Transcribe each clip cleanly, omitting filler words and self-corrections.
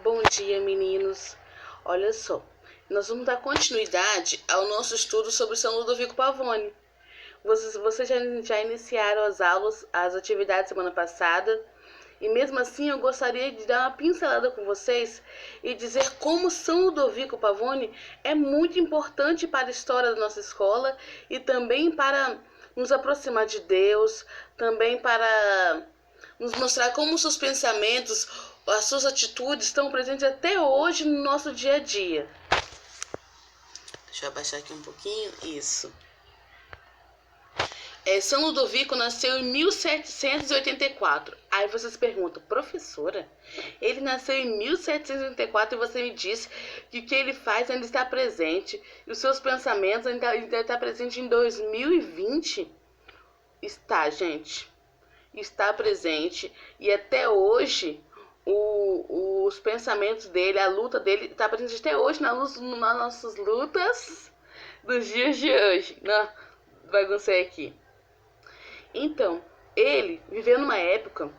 Bom dia, meninos. Olha só, nós vamos dar continuidade ao nosso estudo sobre São Ludovico Pavone. Vocês já iniciaram as aulas, as atividades semana passada, e mesmo assim eu gostaria de dar uma pincelada com vocês e dizer como São Ludovico Pavone é muito importante para a história da nossa escola e também para nos aproximar de Deus, também para nos mostrar como seus pensamentos, as suas atitudes estão presentes até hoje no nosso dia a dia. Deixa eu abaixar aqui um pouquinho. Isso. São Ludovico nasceu em 1784. Aí vocês perguntam, professora, ele nasceu em 1784 e você me disse que o que ele faz ainda está presente e os seus pensamentos ainda está presente em 2020? Está, gente. Está presente e até hoje os pensamentos dele, a luta dele está presente até hoje nas nossas lutas dos dias de hoje. Não, baguncei aqui. Então, ele viveu numa época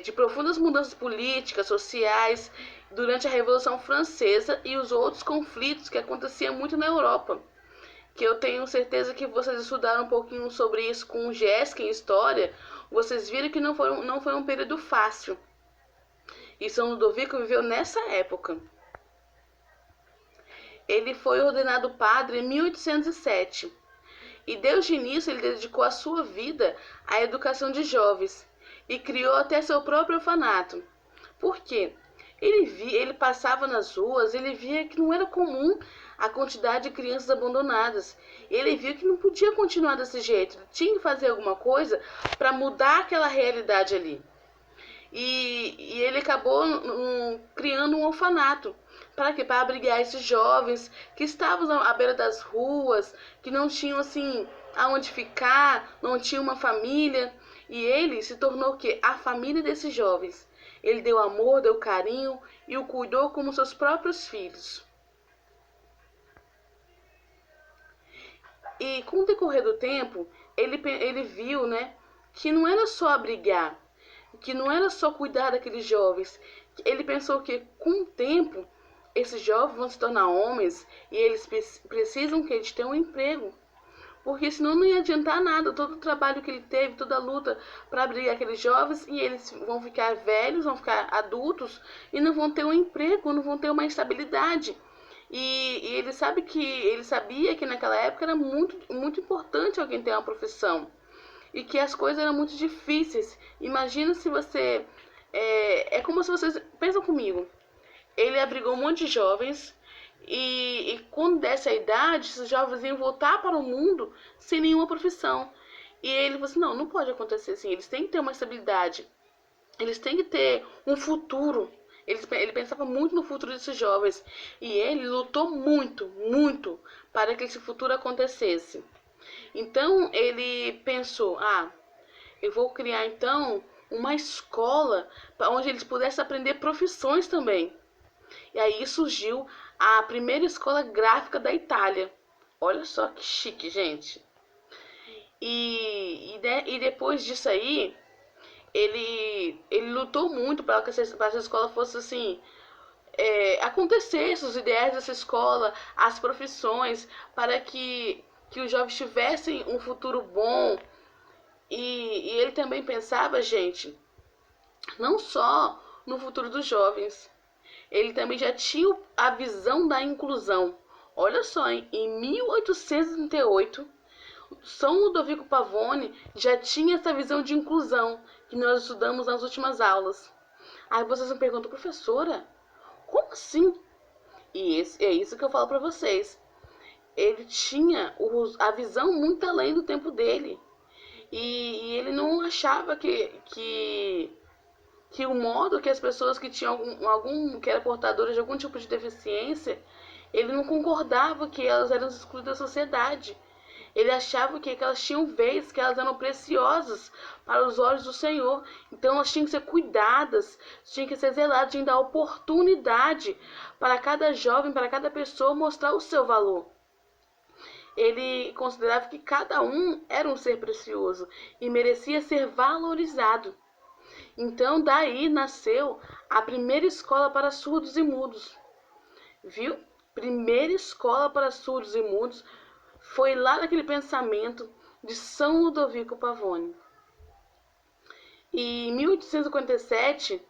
de profundas mudanças políticas, sociais, durante a Revolução Francesa e os outros conflitos que aconteciam muito na Europa. Que eu tenho certeza que vocês estudaram um pouquinho sobre isso com o Jéssica em História, vocês viram que não foi um período fácil. E São Ludovico viveu nessa época. Ele foi ordenado padre em 1807. E desde o início ele dedicou a sua vida à educação de jovens e criou até seu próprio orfanato. Por quê? Ele passava nas ruas, ele via que não era comum a quantidade de crianças abandonadas. Ele viu que não podia continuar desse jeito, tinha que fazer alguma coisa para mudar aquela realidade ali. E ele acabou criando um orfanato. Para quê? Para abrigar esses jovens que estavam à beira das ruas, que não tinham assim aonde ficar, não tinham uma família. E ele se tornou o quê? A família desses jovens. Ele deu amor, deu carinho e o cuidou como seus próprios filhos. E com o decorrer do tempo, ele viu, né, que não era só abrigar, que não era só cuidar daqueles jovens. Ele pensou que com o tempo esses jovens vão se tornar homens e eles precisam que eles tenham um emprego. Porque senão não ia adiantar nada, todo o trabalho que ele teve, toda a luta para abrigar aqueles jovens, e eles vão ficar velhos, vão ficar adultos e não vão ter um emprego, não vão ter uma estabilidade. E ele sabia que naquela época era muito importante alguém ter uma profissão e que as coisas eram muito difíceis. Imagina se você... É como se vocês... Pensam comigo. Ele abrigou um monte de jovens e quando desse a idade, esses jovens iam voltar para o mundo sem nenhuma profissão. E ele falou assim, não pode acontecer assim. Eles têm que ter uma estabilidade. Eles têm que ter um futuro. Ele pensava muito no futuro desses jovens. E ele lutou muito para que esse futuro acontecesse. Então, ele pensou, eu vou criar então uma escola onde eles pudessem aprender profissões também. E aí surgiu a primeira escola gráfica da Itália. Olha só que chique, gente. E depois disso aí, ele lutou muito para que essa escola fosse assim, acontecesse os ideais dessa escola, as profissões, para que os jovens tivessem um futuro bom. E ele também pensava, gente, não só no futuro dos jovens, ele também já tinha a visão da inclusão. Olha só, hein? Em 1838, São Ludovico Pavone já tinha essa visão de inclusão que nós estudamos nas últimas aulas. Aí vocês me perguntam, professora, como assim? E é isso que eu falo para vocês. Ele tinha a visão muito além do tempo dele. E ele não achava que o modo que as pessoas que tinham que eram portadoras de algum tipo de deficiência, ele não concordava que elas eram excluídas da sociedade. Ele achava que elas tinham vez, que elas eram preciosas para os olhos do Senhor. Então elas tinham que ser cuidadas, tinham que ser zeladas, tinham que dar oportunidade para cada jovem, para cada pessoa mostrar o seu valor. Ele considerava que cada um era um ser precioso e merecia ser valorizado. Então daí nasceu a primeira escola para surdos e mudos. Viu? Primeira escola para surdos e mudos foi lá naquele pensamento de São Ludovico Pavone. E em 1857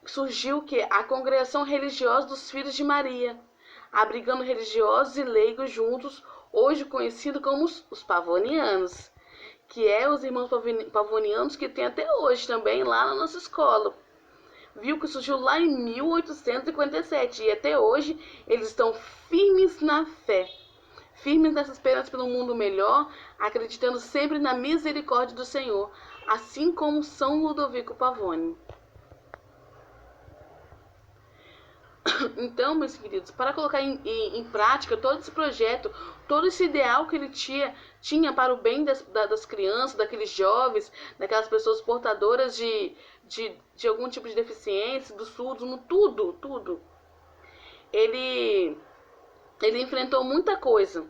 surgiu que a Congregação Religiosa dos Filhos de Maria, abrigando religiosos e leigos juntos, hoje conhecido como os Pavonianos, que é os irmãos pavonianos que tem até hoje também lá na nossa escola. Viu que surgiu lá em 1857 e até hoje eles estão firmes na fé, firmes nessa esperança pelo mundo melhor, acreditando sempre na misericórdia do Senhor, assim como São Ludovico Pavone. Então, meus queridos, para colocar em prática todo esse projeto, todo esse ideal que ele tinha para o bem das crianças, daqueles jovens, daquelas pessoas portadoras de algum tipo de deficiência, do surdo, tudo. Ele enfrentou muita coisa.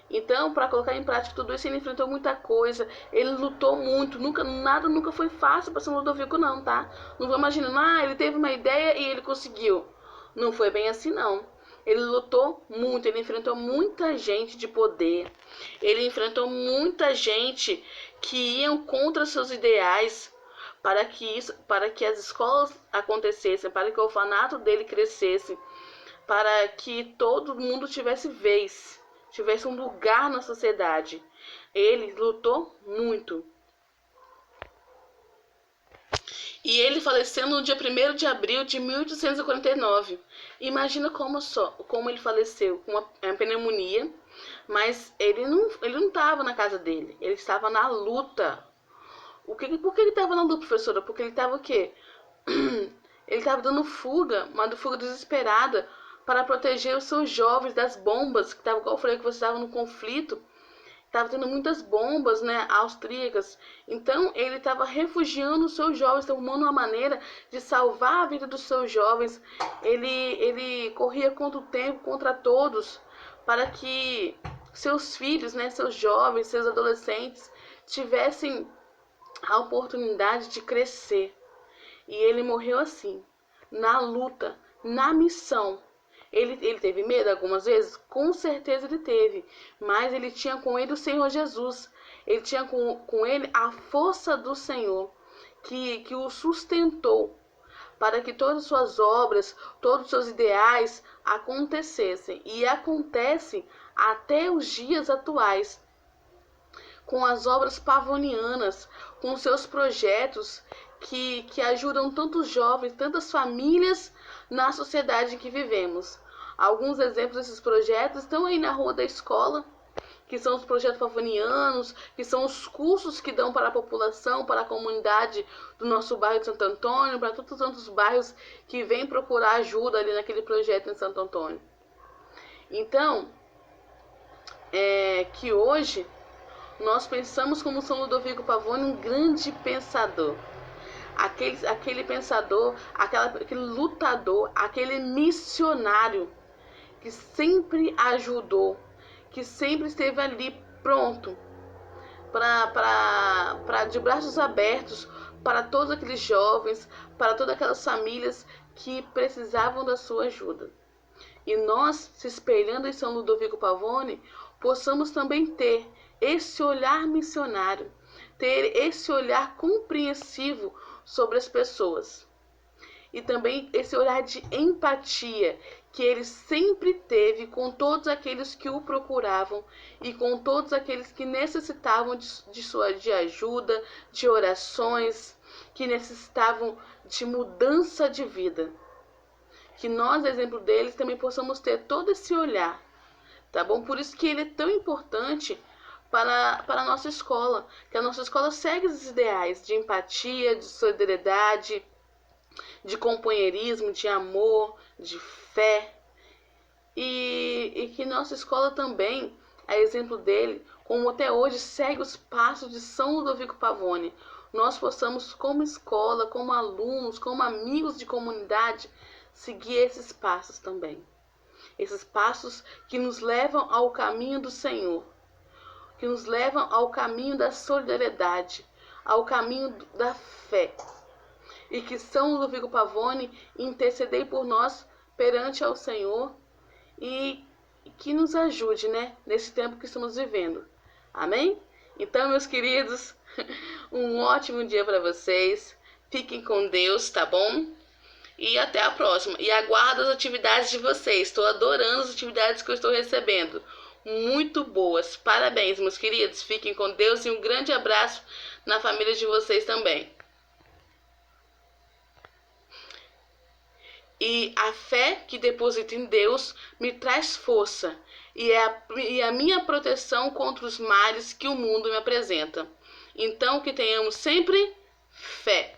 Então, para colocar em prática tudo isso, ele enfrentou muita coisa, ele lutou muito, nada nunca foi fácil para São Ludovico não, tá? Não vou imaginar, ele teve uma ideia e ele conseguiu. Não foi bem assim não. Ele lutou muito, ele enfrentou muita gente de poder, ele enfrentou muita gente que iam contra seus ideais para que as escolas acontecessem, para que o orfanato dele crescesse, para que todo mundo tivesse vez, tivesse um lugar na sociedade. Ele lutou muito. E ele faleceu no dia 1º de abril de 1849. Imagina como ele faleceu, com uma pneumonia, mas ele não estava na casa dele, ele estava na luta. Por que ele estava na luta, professora? Porque ele estava o quê? Ele estava dando fuga, uma fuga desesperada, para proteger os seus jovens das bombas, que estavam, como eu falei, que você estava no conflito, estava tendo muitas bombas, né, austríacas. Então ele estava refugiando os seus jovens, tomando uma maneira de salvar a vida dos seus jovens. Ele corria contra o tempo, contra todos, para que seus filhos, né, seus jovens, seus adolescentes tivessem a oportunidade de crescer. E ele morreu assim, na luta, na missão. Ele teve medo algumas vezes? Com certeza ele teve. Mas ele tinha com ele o Senhor Jesus. Ele tinha com ele a força do Senhor, que o sustentou para que todas as suas obras, todos os seus ideais acontecessem. E acontece até os dias atuais, com as obras pavonianas, com seus projetos que ajudam tantos jovens, tantas famílias na sociedade em que vivemos. Alguns exemplos desses projetos estão aí na rua da escola, que são os projetos pavonianos, que são os cursos que dão para a população, para a comunidade do nosso bairro de Santo Antônio, para todos os outros bairros que vêm procurar ajuda ali naquele projeto em Santo Antônio. Então, que hoje nós pensamos como São Ludovico Pavone um grande pensador. Aquele pensador, aquele lutador, aquele missionário que sempre ajudou, que sempre esteve ali pronto para de braços abertos para todos aqueles jovens, para todas aquelas famílias que precisavam da sua ajuda. E nós, se espelhando em São Ludovico Pavone, possamos também ter esse olhar missionário, ter esse olhar compreensivo sobre as pessoas. E também esse olhar de empatia que ele sempre teve com todos aqueles que o procuravam e com todos aqueles que necessitavam de ajuda, de orações, que necessitavam de mudança de vida. Que nós, exemplo deles, também possamos ter todo esse olhar, tá bom? Por isso que ele é tão importante para a nossa escola, que a nossa escola segue esses ideais de empatia, de solidariedade, de companheirismo, de amor, de fé. E que nossa escola também, a exemplo dele, como até hoje segue os passos de São Ludovico Pavone, nós possamos, como escola, como alunos, como amigos de comunidade, seguir esses passos também. Esses passos que nos levam ao caminho do Senhor. que nos levam ao caminho da solidariedade, ao caminho da fé. E que São Ludovico Pavone intercedei por nós perante ao Senhor e que nos ajude, né, nesse tempo que estamos vivendo. Amém? Então, meus queridos, um ótimo dia para vocês. Fiquem com Deus, tá bom? E até a próxima. E aguardo as atividades de vocês. Estou adorando as atividades que eu estou recebendo. Muito boas. Parabéns, meus queridos. Fiquem com Deus e um grande abraço na família de vocês também. E a fé que deposito em Deus me traz força e é a minha proteção contra os males que o mundo me apresenta. Então, que tenhamos sempre fé.